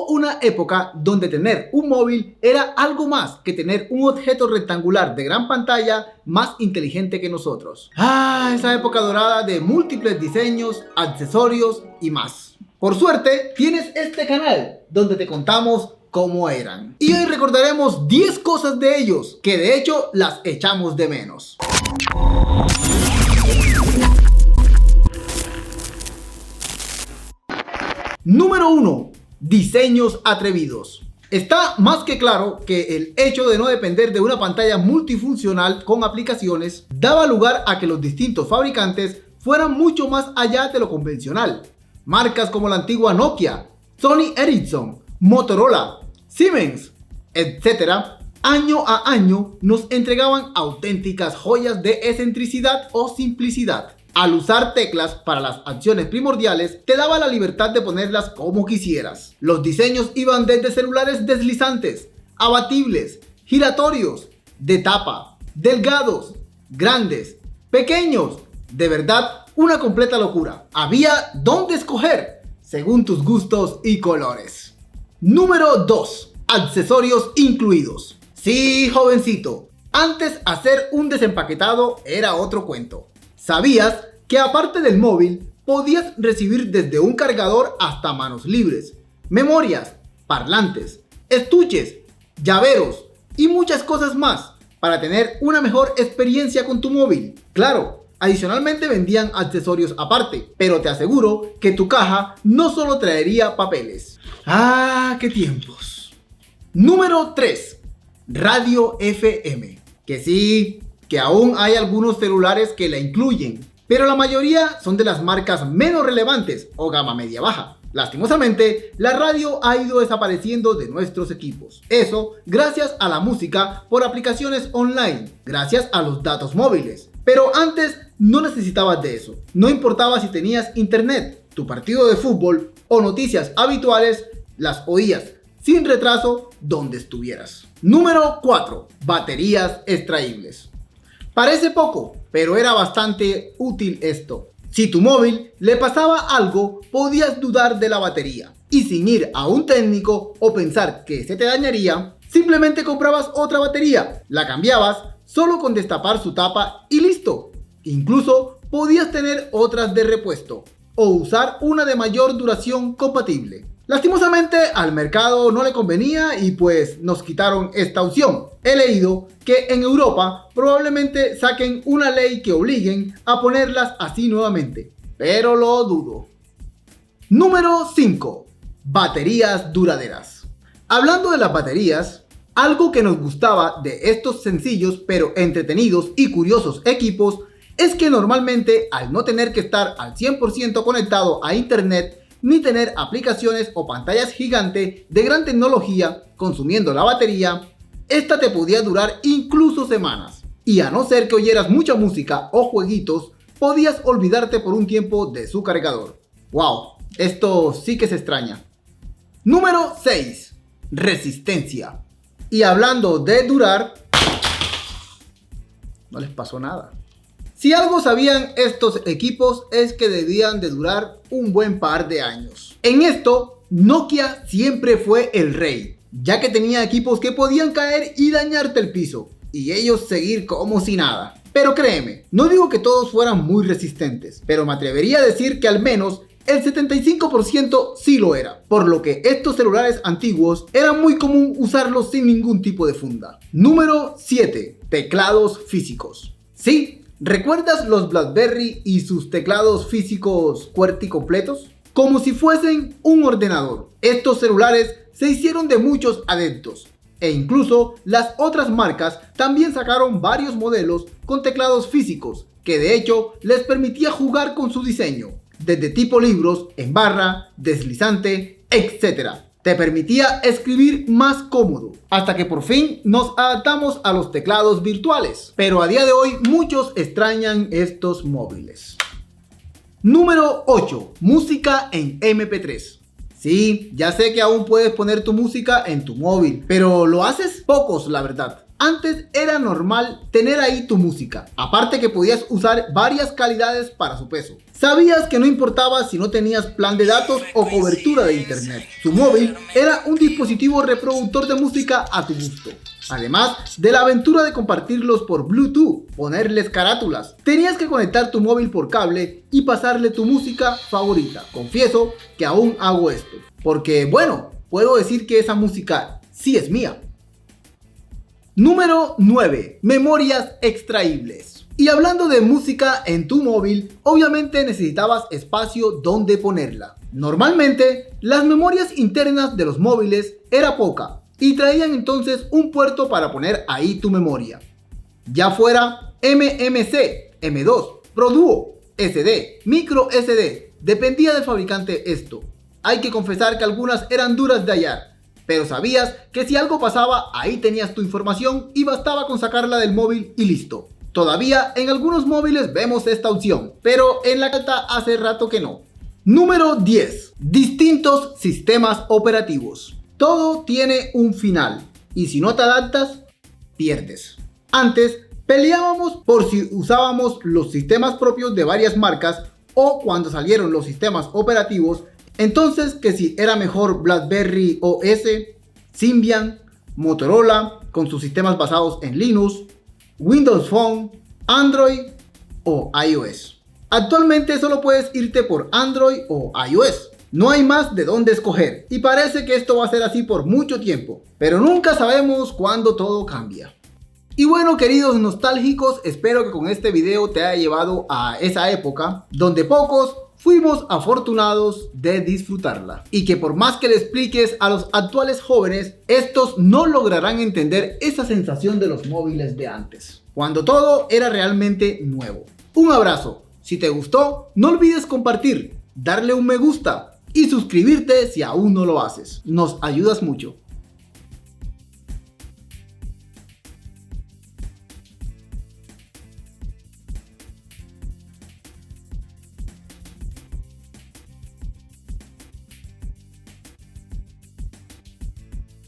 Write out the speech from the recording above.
una época donde tener un móvil era algo más que tener un objeto rectangular de gran pantalla más inteligente que nosotros. Esa época dorada de múltiples diseños, accesorios y más. Por suerte, tienes este canal donde te contamos cómo eran. Y hoy recordaremos 10 cosas de ellos, que de hecho las echamos de menos. Número 1. Diseños atrevidos. Está más que claro que el hecho de no depender de una pantalla multifuncional con aplicaciones daba lugar a que los distintos fabricantes fueran mucho más allá de lo convencional. Marcas como la antigua Nokia, Sony Ericsson, Motorola, Siemens, etc., año a año nos entregaban auténticas joyas de excentricidad o simplicidad. Al usar teclas para las acciones primordiales, te daba la libertad de ponerlas como quisieras. Los diseños iban desde celulares deslizantes, abatibles, giratorios, de tapa, delgados, grandes, pequeños. De verdad, una completa locura. Había dónde escoger, según tus gustos y colores. Número 2. Accesorios incluidos. Sí, jovencito, antes hacer un desempaquetado era otro cuento. ¿Sabías que aparte del móvil, podías recibir desde un cargador hasta manos libres, memorias, parlantes, estuches, llaveros y muchas cosas más para tener una mejor experiencia con tu móvil? Claro, adicionalmente vendían accesorios aparte, pero te aseguro que tu caja no solo traería papeles. ¡Ah, qué tiempos! Número 3. Radio FM. Que sí, que aún hay algunos celulares que la incluyen, pero la mayoría son de las marcas menos relevantes o gama media baja. Lastimosamente, la radio ha ido desapareciendo de nuestros equipos. Eso gracias a la música por aplicaciones online, gracias a los datos móviles. Pero antes no necesitabas de eso. No importaba si tenías internet, tu partido de fútbol o noticias habituales, las oías sin retraso donde estuvieras. Número 4. Baterías extraíbles. Parece poco, pero era bastante útil esto. Si tu móvil le pasaba algo, podías dudar de la batería. Y sin ir a un técnico o pensar que se te dañaría, simplemente comprabas otra batería, la cambiabas solo con destapar su tapa y listo. Incluso podías tener otras de repuesto o usar una de mayor duración compatible. Lastimosamente al mercado no le convenía y pues nos quitaron esta opción. He leído que en Europa probablemente saquen una ley que obliguen a ponerlas así nuevamente, pero lo dudo. Número 5. Baterías duraderas. Hablando de las baterías, algo que nos gustaba de estos sencillos pero entretenidos y curiosos equipos es que normalmente al no tener que estar al 100% conectado a internet ni tener aplicaciones o pantallas gigantes de gran tecnología consumiendo la batería, esta te podía durar incluso semanas. Y a no ser que oyeras mucha música o jueguitos, podías olvidarte por un tiempo de su cargador. ¡Wow! Esto sí que se extraña. Número 6. Resistencia. Y hablando de durar, no les pasó nada. Si algo sabían estos equipos es que debían de durar un buen par de años. En esto, Nokia siempre fue el rey, ya que tenía equipos que podían caer y dañarte el piso, y ellos seguir como si nada. Pero créeme, no digo que todos fueran muy resistentes, pero me atrevería a decir que al menos el 75% sí lo era, por lo que estos celulares antiguos era muy común usarlos sin ningún tipo de funda. Número 7. Teclados físicos. Sí. ¿Recuerdas los BlackBerry y sus teclados físicos QWERTY completos? Como si fuesen un ordenador. Estos celulares se hicieron de muchos adeptos. E incluso las otras marcas también sacaron varios modelos con teclados físicos, que de hecho les permitía jugar con su diseño. Desde tipo libros, en barra, deslizante, etc. Te permitía escribir más cómodo, hasta que por fin nos adaptamos a los teclados virtuales. Pero a día de hoy muchos extrañan estos móviles. Número 8. Música en MP3. Sí, ya sé que aún puedes poner tu música en tu móvil, pero ¿lo haces? Pocos, la verdad. Antes era normal tener ahí tu música, aparte que podías usar varias calidades para su peso. Sabías que no importaba si no tenías plan de datos o cobertura de internet. Tu móvil era un dispositivo reproductor de música a tu gusto. Además de la aventura de compartirlos por Bluetooth, ponerles carátulas. Tenías que conectar tu móvil por cable y pasarle tu música favorita. Confieso que aún hago esto, porque bueno, puedo decir que esa música sí es mía. Número 9. Memorias extraíbles. Y hablando de música en tu móvil, obviamente necesitabas espacio donde ponerla. Normalmente, las memorias internas de los móviles era poca y traían entonces un puerto para poner ahí tu memoria. Ya fuera MMC, M2, ProDuo, SD, Micro SD, dependía del fabricante esto. Hay que confesar que algunas eran duras de hallar, pero sabías que si algo pasaba, ahí tenías tu información y bastaba con sacarla del móvil y listo. Todavía en algunos móviles vemos esta opción, pero en la alta hace rato que no. Número 10. Distintos sistemas operativos. Todo tiene un final y si no te adaptas, pierdes. Antes peleábamos por si usábamos los sistemas propios de varias marcas o cuando salieron los sistemas operativos. Entonces, que si era mejor BlackBerry OS, Symbian, Motorola con sus sistemas basados en Linux, Windows Phone, Android o iOS. Actualmente solo puedes irte por Android o iOS. No hay más de dónde escoger y parece que esto va a ser así por mucho tiempo, pero nunca sabemos cuándo todo cambia. Y bueno, queridos nostálgicos, espero que con este video te haya llevado a esa época donde pocos fuimos afortunados de disfrutarla y que por más que le expliques a los actuales jóvenes, estos no lograrán entender esa sensación de los móviles de antes, cuando todo era realmente nuevo. Un abrazo, si te gustó, no olvides compartir, darle un me gusta y suscribirte si aún no lo haces, nos ayudas mucho.